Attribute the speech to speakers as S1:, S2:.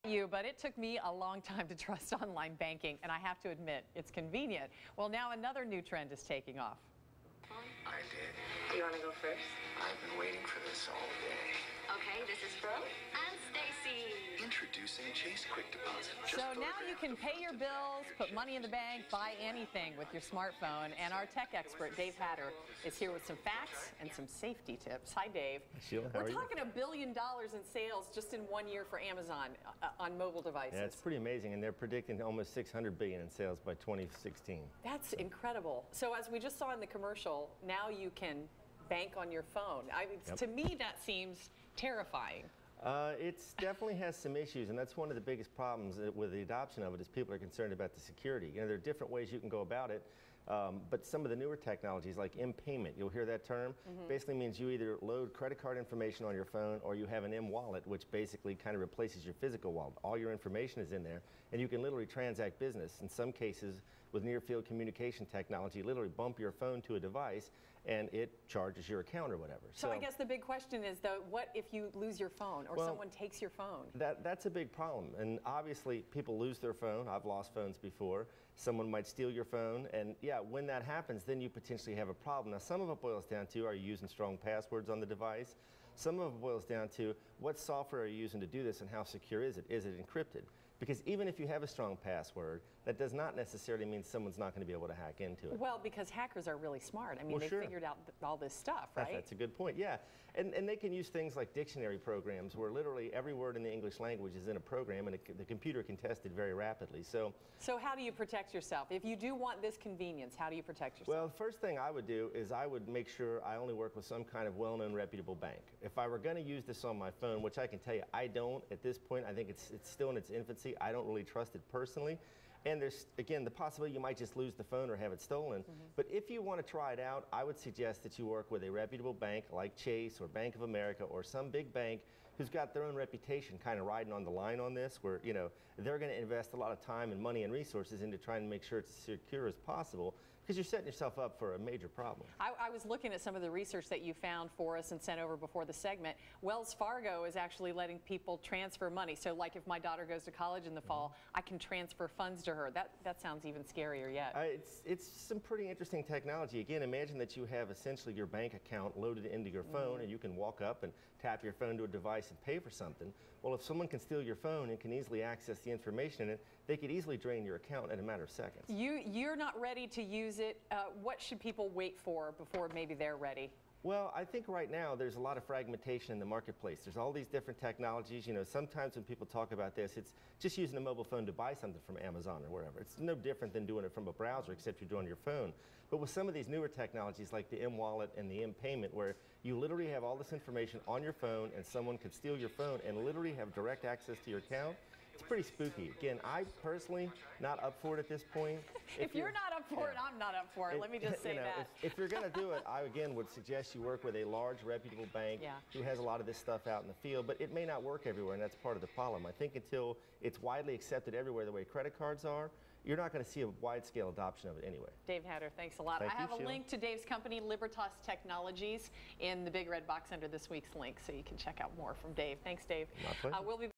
S1: But it took me a long time to trust online banking, and I have to admit, it's convenient. Well, now another new trend is taking off.
S2: I did.
S3: Do you want to go first?
S2: I've been waiting for this all day.
S3: Okay, this is Phil and Stacy.
S2: Introducing Chase Quick Deposit.
S1: So now you can pay your bills, put money in the bank, buy anything with your smartphone. And our tech expert, Dave Hatter, is here with some facts and some safety tips. Hi, Dave.
S4: Sheila, how are you?
S1: We're talking $1 billion in sales just in 1 year for Amazon on mobile devices.
S4: Yeah, it's pretty amazing, and they're predicting almost $600 billion in sales by 2016.
S1: That's incredible. So as we just saw in the commercial, now you can bank on your phone. To me, that seems terrifying.
S4: It definitely has some issues, and that's one of the biggest problems with the adoption of it is people are concerned about the security. You know, there are different ways you can go about it, but some of the newer technologies like M-payment, you'll hear that term, basically means you either load credit card information on your phone or you have an M-wallet, which basically kind of replaces your physical wallet. All your information is in there, and you can literally transact business. In some cases, with near-field communication technology, literally bump your phone to a device and it charges your account or whatever.
S1: So I guess the big question is, though, what if you lose your phone or someone takes your phone?
S4: That's a big problem, and obviously people lose their phone. I've lost phones before. Someone might steal your phone, and yeah, when that happens, then you potentially have a problem. Now, some of it boils down to, are you using strong passwords on the device? Some of it boils down to, what software are you using to do this and how secure is it? Is it encrypted? Because even if you have a strong password, that does not necessarily mean someone's not going to be able to hack into it.
S1: Well, because hackers are really smart. I mean, they figured out all this stuff, right?
S4: That's a good point, yeah. And they can use things like dictionary programs where literally every word in the English language is in a program, and the computer can test it very rapidly. So
S1: how do you protect yourself? If you do want this convenience, how do you protect yourself?
S4: Well, the first thing I would do is I would make sure I only work with some kind of well-known, reputable bank. If I were going to use this on my phone, which I can tell you I don't at this point, I think it's still in its infancy. I don't really trust it personally. And there's, again, the possibility you might just lose the phone or have it stolen. But if you want to try it out, I would suggest that you work with a reputable bank like Chase or Bank of America or some big bank who's got their own reputation kind of riding on the line on this, where, you know, they're going to invest a lot of time and money and resources into trying to make sure it's as secure as possible, because you're setting yourself up for a major problem.
S1: I was looking at some of the research that you found for us and sent over before the segment. Wells Fargo is actually letting people transfer money. So like if my daughter goes to college in the fall, I can transfer funds to her. That sounds even scarier yet.
S4: It's some pretty interesting technology. Again, imagine that you have essentially your bank account loaded into your phone, and you can walk up and tap your phone to a device and pay for something. Well, if someone can steal your phone and can easily access the information in it, they could easily drain your account in a matter of seconds.
S1: You're not ready to use it. What should people wait for before maybe they're ready?
S4: Well, I think right now there's a lot of fragmentation in the marketplace. There's all these different technologies. You know, sometimes when people talk about this, it's just using a mobile phone to buy something from Amazon or wherever. It's no different than doing it from a browser, except you're doing your phone. But with some of these newer technologies like the M-wallet and the M-payment, where you literally have all this information on your phone and someone could steal your phone and literally have direct access to your account, it's pretty spooky. Again, I personally not up for it at this point.
S1: If you're not up for it, I'm not up for it. Let me just say that.
S4: If you're going to do it, I again would suggest you work with a large, reputable bank who has a lot of this stuff out in the field, but it may not work everywhere, and that's part of the problem. I think until it's widely accepted everywhere the way credit cards are, you're not going to see a wide-scale adoption of it anyway.
S1: Dave Hatter, thanks a lot. I have a link to Dave's company, Libertas Technologies, in the big red box under this week's link, so you can check out more from Dave. Thanks, Dave.
S4: My pleasure.
S1: We'll be